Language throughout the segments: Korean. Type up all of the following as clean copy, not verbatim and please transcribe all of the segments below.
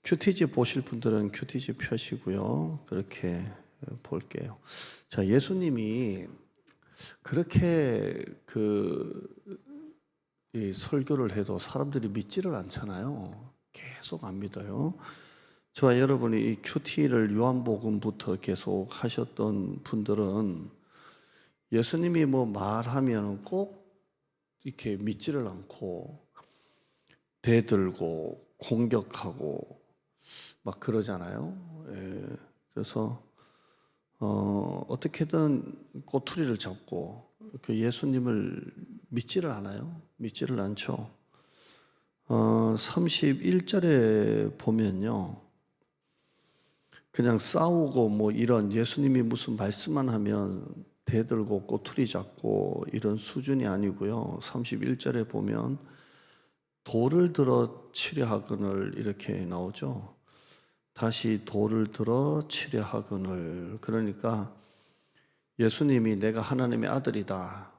큐티지 보실 분들은 큐티지 펴시고요. 그렇게 볼게요. 자, 예수님이 그렇게 이 설교를 해도 사람들이 믿지를 않잖아요. 계속 안 믿어요. 저와 여러분이 이 큐티를 요한복음부터 계속 하셨던 분들은 예수님이 뭐 말하면 꼭 이렇게 믿지를 않고 대들고 공격하고 막 그러잖아요. 예. 그래서 어떻게든 꼬투리를 잡고 그 예수님을 믿지를 않아요. 믿지를 않죠. 31절에 보면요. 그냥 싸우고 뭐 이런 예수님이 무슨 말씀만 하면 대들고 꼬투리 잡고 이런 수준이 아니고요. 31절에 보면 돌을 들어 치려 하거늘 이렇게 나오죠. 다시 돌을 들어 치려 하거늘. 그러니까 예수님이 내가 하나님의 아들이다,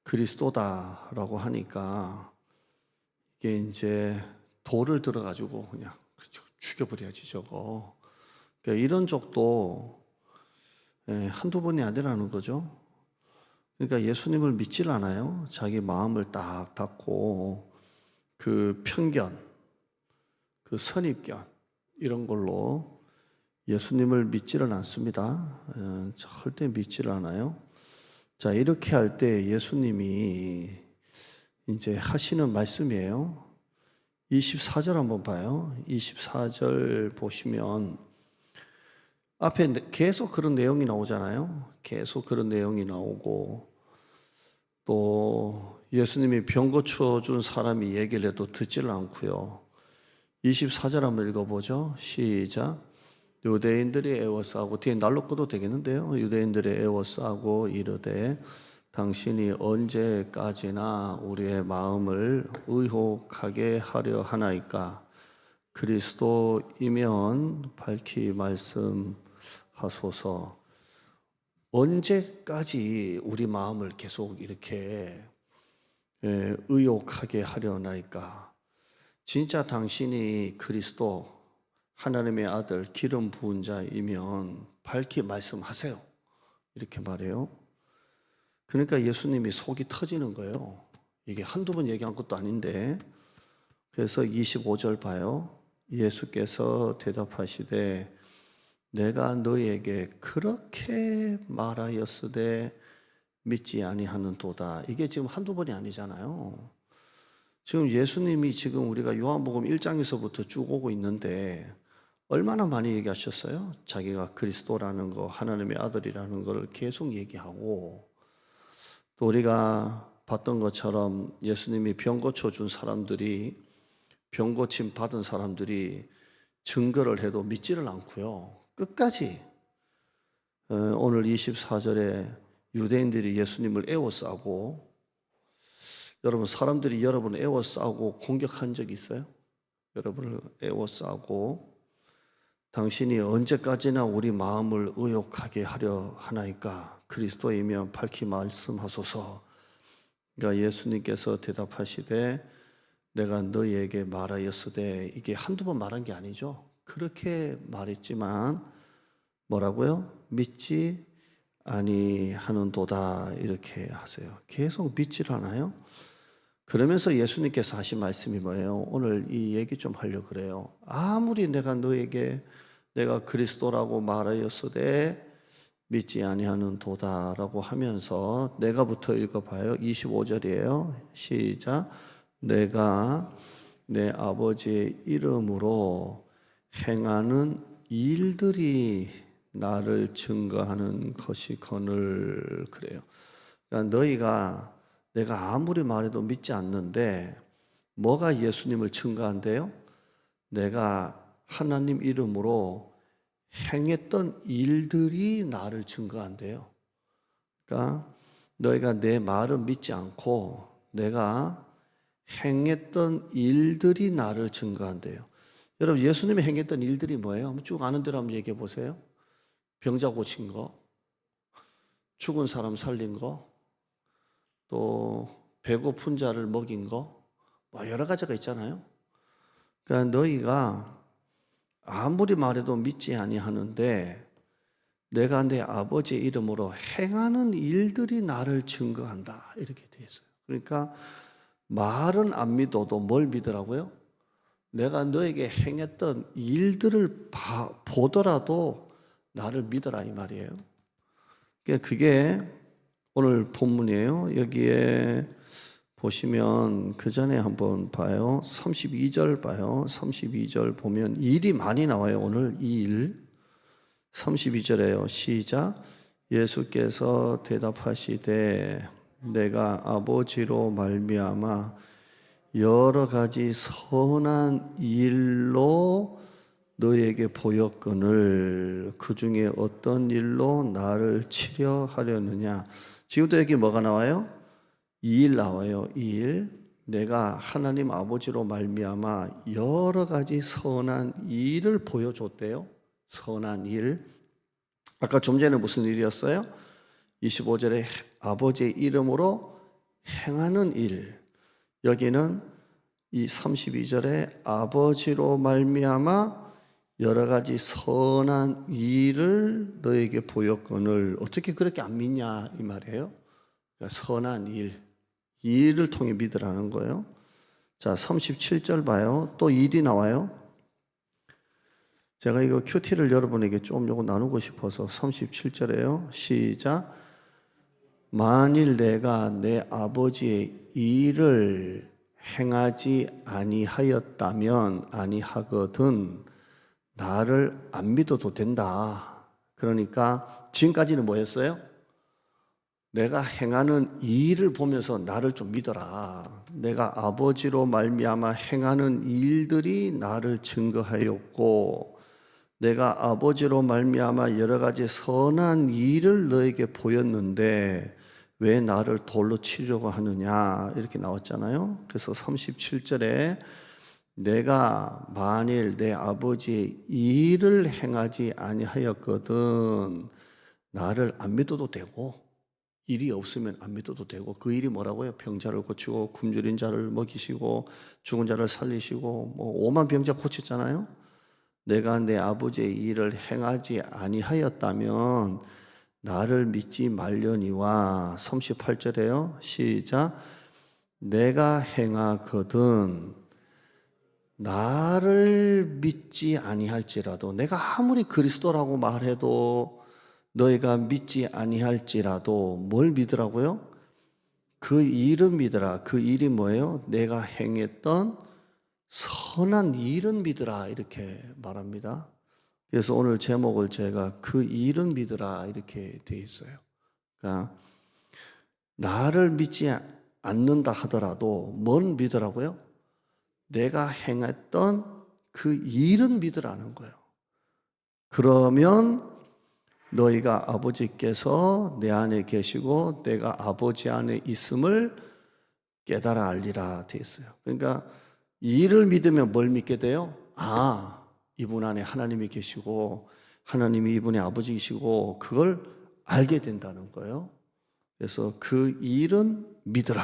그리스도다라고 하니까 이게 이제 돌을 들어가지고 그냥 죽여버려야지 저거. 그러니까 이런 적도 한두 번이 아니라는 거죠. 그러니까 예수님을 믿질 않아요. 자기 마음을 딱 닫고 그 편견, 그 선입견 이런 걸로 예수님을 믿지를 않습니다. 절대 믿지를 않아요. 자, 이렇게 할 때 예수님이 이제 하시는 말씀이에요. 24절 한번 봐요. 24절 보시면 앞에 계속 그런 내용이 나오잖아요. 계속 그런 내용이 나오고 또 예수님이 병 고쳐준 사람이 얘기를 해도 듣지를 않고요. 24절 한번 읽어보죠. 시작. 유대인들이 애워싸고 뒤에 날로 꺼도 되겠는데요. 유대인들이 애워싸고 이르되 당신이 언제까지나 우리의 마음을 의혹하게 하려 하나이까. 그리스도이면 밝히 말씀하소서. 언제까지 우리 마음을 계속 이렇게 의혹하게 하려나이까. 진짜 당신이 그리스도 하나님의 아들 기름 부은 자이면 밝히 말씀하세요. 이렇게 말해요. 그러니까 예수님이 속이 터지는 거예요. 이게 한두 번 얘기한 것도 아닌데. 그래서 25절 봐요. 예수께서 대답하시되 내가 너에게 그렇게 말하였으되 믿지 아니하는도다. 이게 지금 한두 번이 아니잖아요. 지금 예수님이 지금 우리가 요한복음 1장에서부터 쭉 오고 있는데 얼마나 많이 얘기하셨어요? 자기가 그리스도라는 거, 하나님의 아들이라는 걸 계속 얘기하고 또 우리가 봤던 것처럼 예수님이 병 고쳐준 사람들이 병 고침 받은 사람들이 증거를 해도 믿지를 않고요. 끝까지 오늘 24절에 유대인들이 예수님을 에워싸고 여러분 사람들이 여러분을 에워싸고 공격한 적 있어요? 여러분을 에워싸고 당신이 언제까지나 우리 마음을 의혹하게 하려 하나이까 그리스도이면 밝히 말씀하소서. 그러니까 예수님께서 대답하시되 내가 너희에게 말하였으되 이게 한두 번 말한 게 아니죠. 그렇게 말했지만 뭐라고요? 믿지 아니하는도다 이렇게 하세요. 계속 믿질 않아요. 그러면서 예수님께서 하신 말씀이 뭐예요? 오늘 이 얘기 좀 하려고 그래요. 아무리 내가 너에게 내가 그리스도라고 말하였으되 믿지 아니하는 도다라고 하면서 내가부터 읽어봐요. 25절이에요. 시작. 내가 내 아버지의 이름으로 행하는 일들이 나를 증거하는 것이거늘. 그래요. 그러니까 너희가 내가 아무리 말해도 믿지 않는데 뭐가 예수님을 증거한대요? 내가 하나님 이름으로 행했던 일들이 나를 증거한대요. 그러니까 너희가 내 말을 믿지 않고 내가 행했던 일들이 나를 증거한대요. 여러분 예수님이 행했던 일들이 뭐예요? 한번 쭉 아는 대로 한번 얘기해 보세요. 병자 고친 거, 죽은 사람 살린 거, 또 배고픈 자를 먹인 거, 뭐 여러 가지가 있잖아요. 그러니까 너희가 아무리 말해도 믿지 아니하는데 내가 내 아버지의 이름으로 행하는 일들이 나를 증거한다. 이렇게 돼 있어요. 그러니까 말은 안 믿어도 뭘 믿으라고요? 내가 너에게 행했던 일들을 보더라도 나를 믿어라 이 말이에요. 그러니까 그게 오늘 본문이에요. 여기에 보시면 그 전에 한번 봐요. 32절 봐요. 32절 보면 일이 많이 나와요. 오늘 이 일. 32절에요. 시작. 예수께서 대답하시되 내가 아버지로 말미암아 여러 가지 선한 일로 너에게 보였거늘 그 중에 어떤 일로 나를 치려 하려느냐. 지금도 여기 뭐가 나와요? 이 일 나와요. 이 일. 내가 하나님 아버지로 말미암아 여러 가지 선한 일을 보여줬대요. 선한 일. 아까 좀 전에 무슨 일이었어요? 25절에 아버지의 이름으로 행하는 일. 여기는 이 32절에 아버지로 말미암아 여러 가지 선한 일을 너에게 보였거늘 어떻게 그렇게 안 믿냐 이 말이에요. 그러니까 선한 일, 이 일을 통해 믿으라는 거예요. 자, 37절 봐요. 또 일이 나와요. 제가 이거 큐티를 여러분에게 좀 요거 나누고 싶어서 37절에요. 시작. 만일 내가 내 아버지의 일을 행하지 아니하였다면 아니하거든 나를 안 믿어도 된다. 그러니까 지금까지는 뭐였어요? 내가 행하는 일을 보면서 나를 좀 믿어라. 내가 아버지로 말미암아 행하는 일들이 나를 증거하였고 내가 아버지로 말미암아 여러 가지 선한 일을 너에게 보였는데 왜 나를 돌로 치려고 하느냐 이렇게 나왔잖아요. 그래서 37절에 내가 만일 내 아버지의 일을 행하지 아니하였거든 나를 안 믿어도 되고 일이 없으면 안 믿어도 되고 그 일이 뭐라고요? 병자를 고치고 굶주린 자를 먹이시고 죽은 자를 살리시고 뭐 오만 병자 고쳤잖아요. 내가 내 아버지의 일을 행하지 아니하였다면 나를 믿지 말려니와 38절에요. 시작. 내가 행하거든 나를 믿지 아니할지라도 내가 아무리 그리스도라고 말해도 너희가 믿지 아니할지라도 뭘 믿으라고요? 그 일은 믿으라. 그 일이 뭐예요? 내가 행했던 선한 일은 믿으라 이렇게 말합니다. 그래서 오늘 제목을 제가 그 일은 믿으라 이렇게 돼 있어요. 그러니까 나를 믿지 않는다 하더라도 뭘 믿으라고요? 내가 행했던 그 일은 믿으라는 거예요. 그러면 너희가 아버지께서 내 안에 계시고 내가 아버지 안에 있음을 깨달아 알리라 돼 있어요. 그러니까 이를 믿으면 뭘 믿게 돼요? 아, 이분 안에 하나님이 계시고 하나님이 이분의 아버지이시고 그걸 알게 된다는 거예요. 그래서 그 일은 믿으라.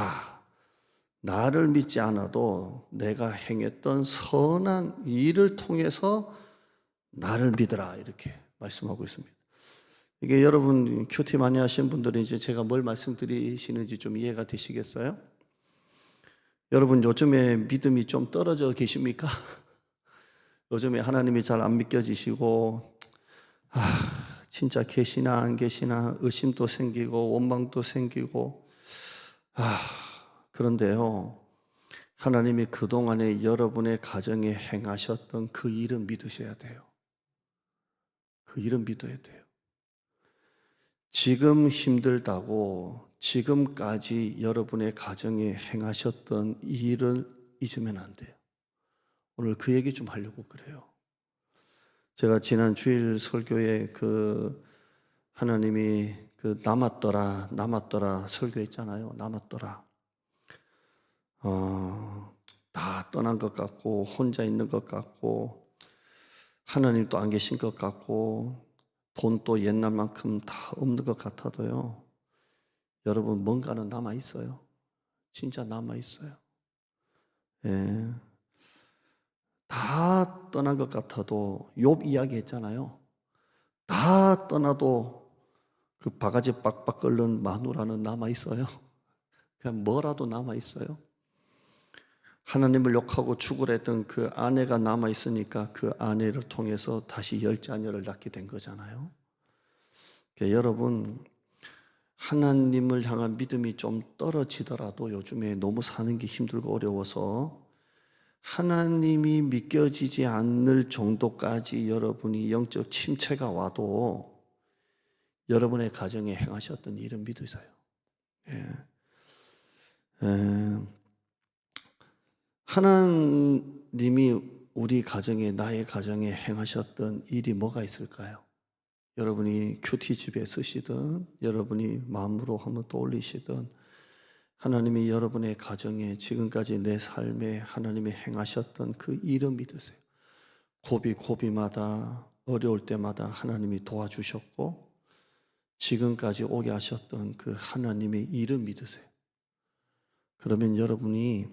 나를 믿지 않아도 내가 행했던 선한 일을 통해서 나를 믿으라 이렇게 말씀하고 있습니다. 이게 여러분 큐티 많이 하신 분들은 이제 제가 뭘 말씀드리시는지 좀 이해가 되시겠어요? 여러분 요즘에 믿음이 좀 떨어져 계십니까? 요즘에 하나님이 잘 안 믿겨지시고 진짜 계시나 안 계시나 의심도 생기고 원망도 생기고 그런데요 하나님이 그동안에 여러분의 가정에 행하셨던 그 일은 믿으셔야 돼요. 그 일은 믿어야 돼요. 지금 힘들다고 지금까지 여러분의 가정에 행하셨던 일을 잊으면 안 돼요. 오늘 그 얘기 좀 하려고 그래요. 제가 지난 주일 설교에 그 하나님이 그 남았더라 설교했잖아요. 남았더라. 다 떠난 것 같고 혼자 있는 것 같고 하나님도 안 계신 것 같고 돈도 옛날만큼 다 없는 것 같아도요. 여러분 뭔가는 남아 있어요. 진짜 남아 있어요. 예. 다 다 떠난 것 같아도 욥 이야기 했잖아요. 다 떠나도 그 바가지 빡빡 끓는 마누라는 남아있어요. 그냥 뭐라도 남아있어요. 하나님을 욕하고 죽으려 했던 그 아내가 남아있으니까 그 아내를 통해서 다시 10자녀를 낳게 된 거잖아요. 그러니까 여러분, 하나님을 향한 믿음이 좀 떨어지더라도 요즘에 너무 사는 게 힘들고 어려워서 하나님이 믿겨지지 않을 정도까지 여러분이 영적 침체가 와도 여러분의 가정에 행하셨던 일은 믿으세요. 예. 하나님이 우리 가정에, 나의 가정에 행하셨던 일이 뭐가 있을까요? 여러분이 큐티집에 쓰시든 여러분이 마음으로 한번 떠올리시든 하나님이 여러분의 가정에 지금까지 내 삶에 하나님이 행하셨던 그 일을 믿으세요. 고비마다 어려울 때마다 하나님이 도와주셨고 지금까지 오게 하셨던 그 하나님의 일을 믿으세요. 그러면 여러분이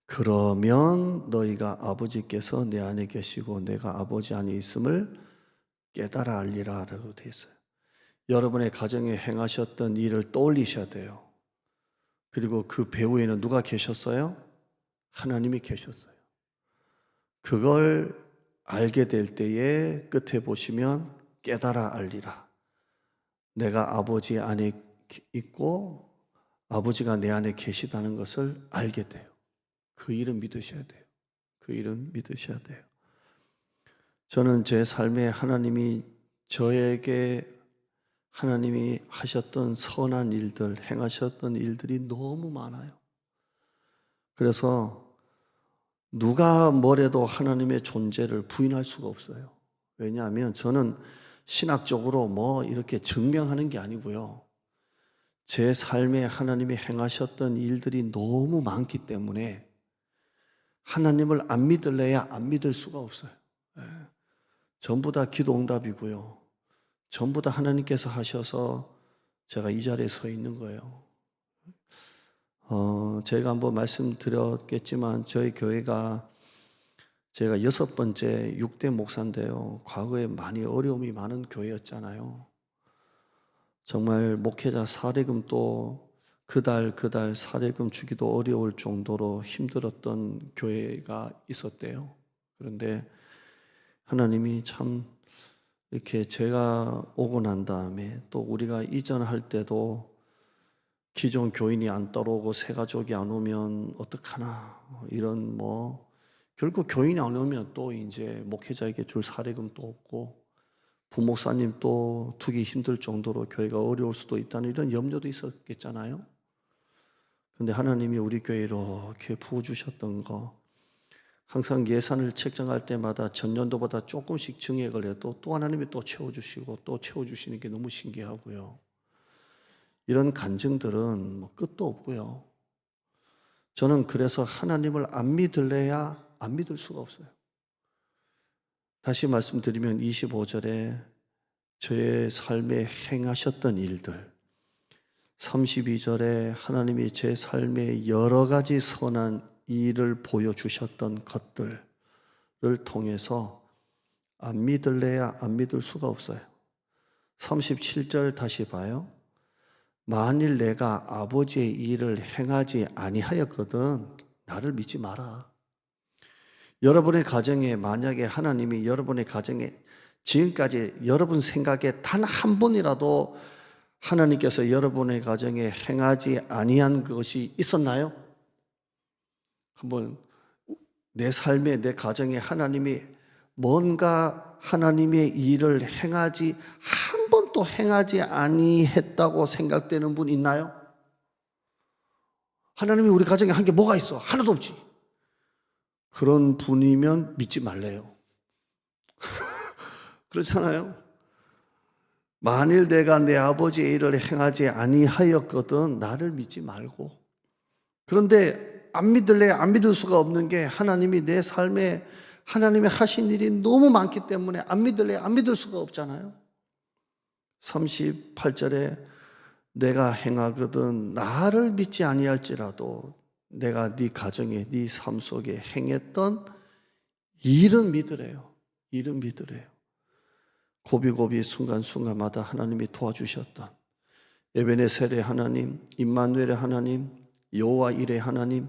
그러면 너희가 아버지께서 내 안에 계시고 내가 아버지 안에 있음을 깨달아 알리라 라고 되어 있어요. 여러분의 가정에 행하셨던 일을 떠올리셔야 돼요. 그리고 그 배후에는 누가 계셨어요? 하나님이 계셨어요. 그걸 알게 될 때에 끝에 보시면 깨달아 알리라. 내가 아버지 안에 있고 아버지가 내 안에 계시다는 것을 알게 돼요. 그 일은 믿으셔야 돼요. 그 일은 믿으셔야 돼요. 저는 제 삶에 하나님이 저에게 하나님이 하셨던 선한 일들, 행하셨던 일들이 너무 많아요. 그래서 누가 뭐래도 하나님의 존재를 부인할 수가 없어요. 왜냐하면 저는 신학적으로 뭐 이렇게 증명하는 게 아니고요. 제 삶에 하나님이 행하셨던 일들이 너무 많기 때문에 하나님을 안 믿을래야 안 믿을 수가 없어요. 예. 전부 다 기도 응답이고요. 전부 다 하나님께서 하셔서 제가 이 자리에 서 있는 거예요. 제가 한번 말씀드렸겠지만 저희 교회가 제가 6번째 6대 목사인데요. 과거에 많이 어려움이 많은 교회였잖아요. 정말 목회자 사례금도 그달 사례금 주기도 어려울 정도로 힘들었던 교회가 있었대요. 그런데 하나님이 참 이렇게 제가 오고 난 다음에 또 우리가 이전할 때도 기존 교인이 안 따라오고 새 가족이 안 오면 어떡하나 이런 결국 교인이 안 오면 또 이제 목회자에게 줄 사례금도 없고 부목사님 또 두기 힘들 정도로 교회가 어려울 수도 있다는 이런 염려도 있었겠잖아요. 근데 하나님이 우리 교회에 이렇게 부어주셨던 거 항상 예산을 책정할 때마다 전년도보다 조금씩 증액을 해도 또 하나님이 또 채워주시고 또 채워주시는 게 너무 신기하고요. 이런 간증들은 끝도 없고요. 저는 그래서 하나님을 안 믿을래야 안 믿을 수가 없어요. 다시 말씀드리면 25절에 저의 삶에 행하셨던 일들, 32절에 하나님이 제 삶에 여러 가지 선한 일을 보여주셨던 것들을 통해서 안 믿을래야 안 믿을 수가 없어요. 37절 다시 봐요. 만일 내가 아버지의 일을 행하지 아니하였거든 나를 믿지 마라. 여러분의 가정에 만약에 하나님이 여러분의 가정에 지금까지 여러분 생각에 단 한 번이라도 하나님께서 여러분의 가정에 행하지 아니한 것이 있었나요? 한번 내 삶에 내 가정에 하나님이 뭔가 하나님의 일을 행하지 한 번도 행하지 아니했다고 생각되는 분 있나요? 하나님이 우리 가정에 한 게 뭐가 있어? 하나도 없지. 그런 분이면 믿지 말래요. 그렇잖아요. 만일 내가 내 아버지의 일을 행하지 아니하였거든 나를 믿지 말고. 그런데 안 믿을래 안 믿을 수가 없는 게 하나님이 내 삶에 하나님이 하신 일이 너무 많기 때문에 안 믿을래 안 믿을 수가 없잖아요. 38절에 내가 행하거든 나를 믿지 아니할지라도 내가 네 가정에 네 삶 속에 행했던 일은 믿으래요. 일은 믿으래요. 고비고비 순간순간마다 하나님이 도와주셨던 에베네셀의 하나님, 임마누엘의 하나님, 여호와 일의 하나님,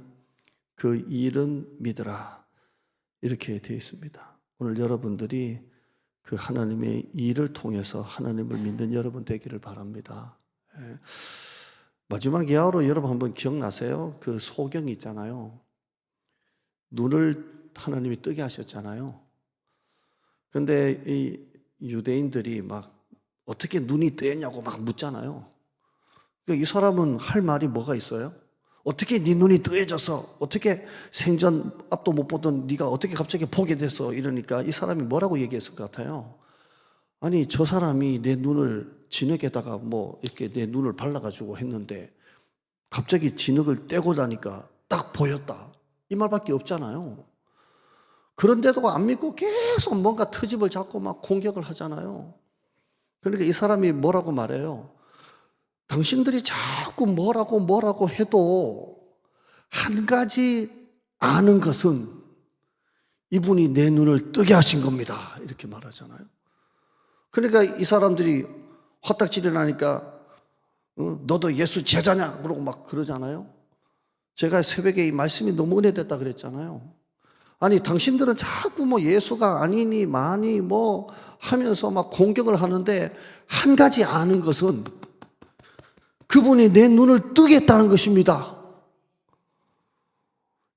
그 일은 믿으라. 이렇게 되어 있습니다. 오늘 여러분들이 그 하나님의 일을 통해서 하나님을 믿는 여러분 되기를 바랍니다. 마지막 예화로 여러분 한번 기억나세요? 그 소경 있잖아요. 눈을 하나님이 뜨게 하셨잖아요. 근데 이 유대인들이 막 어떻게 눈이 뜨였냐고 막 묻잖아요. 그러니까 이 사람은 할 말이 뭐가 있어요? 어떻게 네 눈이 뜨여져서 어떻게 생전 앞도 못 보던 네가 어떻게 갑자기 보게 됐어? 이러니까 이 사람이 뭐라고 얘기했을 것 같아요? 아니 저 사람이 내 눈을 진흙에다가 뭐 이렇게 내 눈을 발라가지고 했는데 갑자기 진흙을 떼고 나니까 딱 보였다. 이 말밖에 없잖아요. 그런데도 안 믿고 계속 뭔가 트집을 잡고 막 공격을 하잖아요. 그러니까 이 사람이 뭐라고 말해요? 당신들이 자꾸 뭐라고 해도 한 가지 아는 것은 이분이 내 눈을 뜨게 하신 겁니다. 이렇게 말하잖아요. 그러니까 이 사람들이 화딱지를 나니까 너도 예수 제자냐? 그러고 막 그러잖아요. 제가 새벽에 이 말씀이 너무 은혜됐다 그랬잖아요. 아니 당신들은 자꾸 뭐 예수가 아니니 마니 뭐 하면서 막 공격을 하는데 한 가지 아는 것은 그분이 내 눈을 뜨게 했다는 것입니다.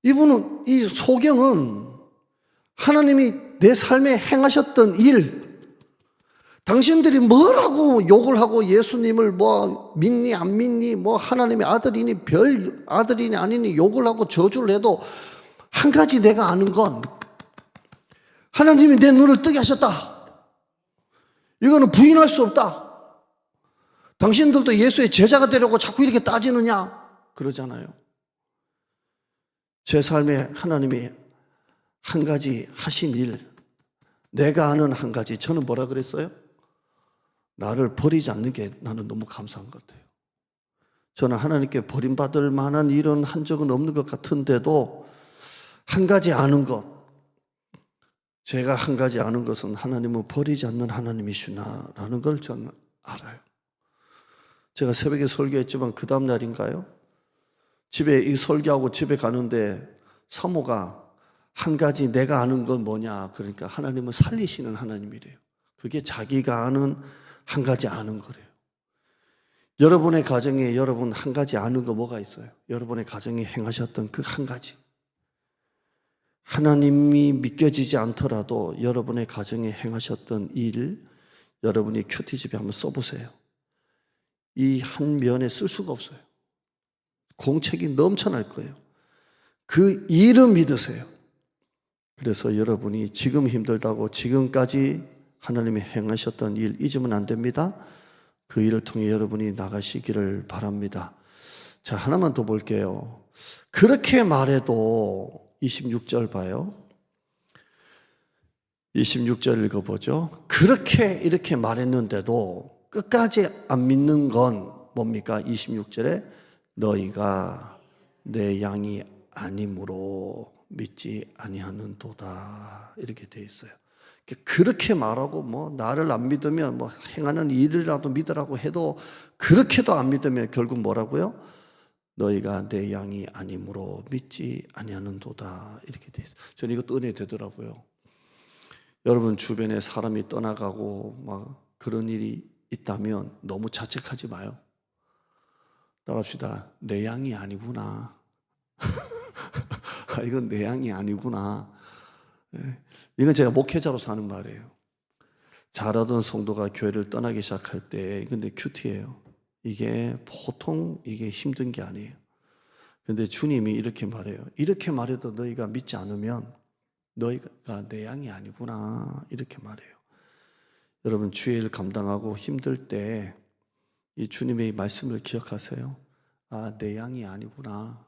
이분은, 이 소경은 하나님이 내 삶에 행하셨던 일, 당신들이 뭐라고 욕을 하고 예수님을 뭐 믿니 안 믿니 뭐 하나님의 아들이니 별 아들이니 아니니 욕을 하고 저주를 해도 한 가지 내가 아는 건 하나님이 내 눈을 뜨게 하셨다. 이거는 부인할 수 없다. 당신들도 예수의 제자가 되려고 자꾸 이렇게 따지느냐? 그러잖아요. 제 삶에 하나님이 한 가지 하신 일, 내가 아는 한 가지, 저는 뭐라 그랬어요? 나를 버리지 않는 게 나는 너무 감사한 것 같아요. 저는 하나님께 버림받을 만한 일은 한 적은 없는 것 같은데도 한 가지 아는 것, 제가 한 가지 아는 것은 하나님은 버리지 않는 하나님이시구나라는 걸 저는 알아요. 제가 새벽에 설교했지만 그 다음 날인가요? 집에 이 설교하고 집에 가는데 사모가 한 가지 내가 아는 건 뭐냐? 그러니까 하나님은 살리시는 하나님이래요. 그게 자기가 아는 한 가지 아는 거래요. 여러분의 가정에 여러분 한 가지 아는 거 뭐가 있어요? 여러분의 가정에 행하셨던 그 한 가지. 하나님이 믿겨지지 않더라도 여러분의 가정에 행하셨던 일, 여러분이 큐티집에 한번 써보세요. 이 한 면에 쓸 수가 없어요. 공책이 넘쳐날 거예요. 그 일은 믿으세요. 그래서 여러분이 지금 힘들다고 지금까지 하나님이 행하셨던 일 잊으면 안 됩니다. 그 일을 통해 여러분이 나가시기를 바랍니다. 자, 하나만 더 볼게요. 그렇게 말해도 26절 봐요. 26절 읽어보죠. 그렇게 이렇게 말했는데도 끝까지 안 믿는 건 뭡니까? 26절에 너희가 내 양이 아님으로 믿지 아니하는도다 이렇게 돼 있어요. 그렇게 말하고 뭐 나를 안 믿으면 뭐 행하는 일이라도 믿으라고 해도 그렇게도 안 믿으면 결국 뭐라고요? 너희가 내 양이 아님으로 믿지 아니하는도다 이렇게 돼 있어요. 저는 이것도 은혜 되더라고요. 여러분 주변에 사람이 떠나가고 막 그런 일이 있다면 너무 자책하지 마요. 따라합시다. 내 양이 아니구나. 이건 내 양이 아니구나. 이건 제가 목회자로서 하는 말이에요. 잘하던 성도가 교회를 떠나기 시작할 때 근데 큐티예요. 이게 보통 이게 힘든 게 아니에요. 근데 주님이 이렇게 말해요. 이렇게 말해도 너희가 믿지 않으면 너희가 내 양이 아니구나 이렇게 말해요. 여러분 주의 일 감당하고 힘들 때 이 주님의 말씀을 기억하세요. 아, 내 양이 아니구나.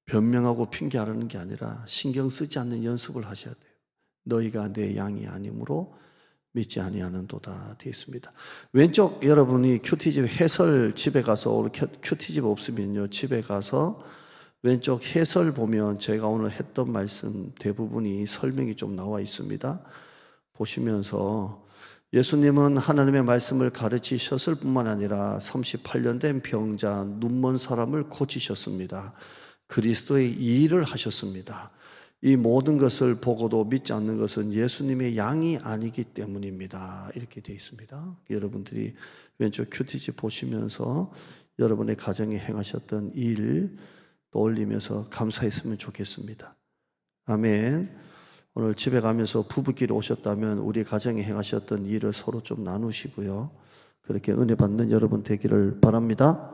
변명하고 핑계하라는 게 아니라 신경 쓰지 않는 연습을 하셔야 돼요. 너희가 내 양이 아니므로 믿지 아니하는도다 되어 있습니다. 왼쪽 여러분이 큐티집 해설 집에 가서 큐티집 없으면요 집에 가서 왼쪽 해설 보면 제가 오늘 했던 말씀 대부분이 설명이 좀 나와 있습니다. 보시면서 예수님은 하나님의 말씀을 가르치셨을 뿐만 아니라 38년 된 병자, 눈먼 사람을 고치셨습니다. 그리스도의 이 일을 하셨습니다. 이 모든 것을 보고도 믿지 않는 것은 예수님의 양이 아니기 때문입니다. 이렇게 되어 있습니다. 여러분들이 왼쪽 큐티지 보시면서 여러분의 가정에 행하셨던 일 떠올리면서 감사했으면 좋겠습니다. 아멘. 오늘 집에 가면서 부부끼리 오셨다면 우리 가정에 행하셨던 일을 서로 좀 나누시고요. 그렇게 은혜 받는 여러분 되기를 바랍니다.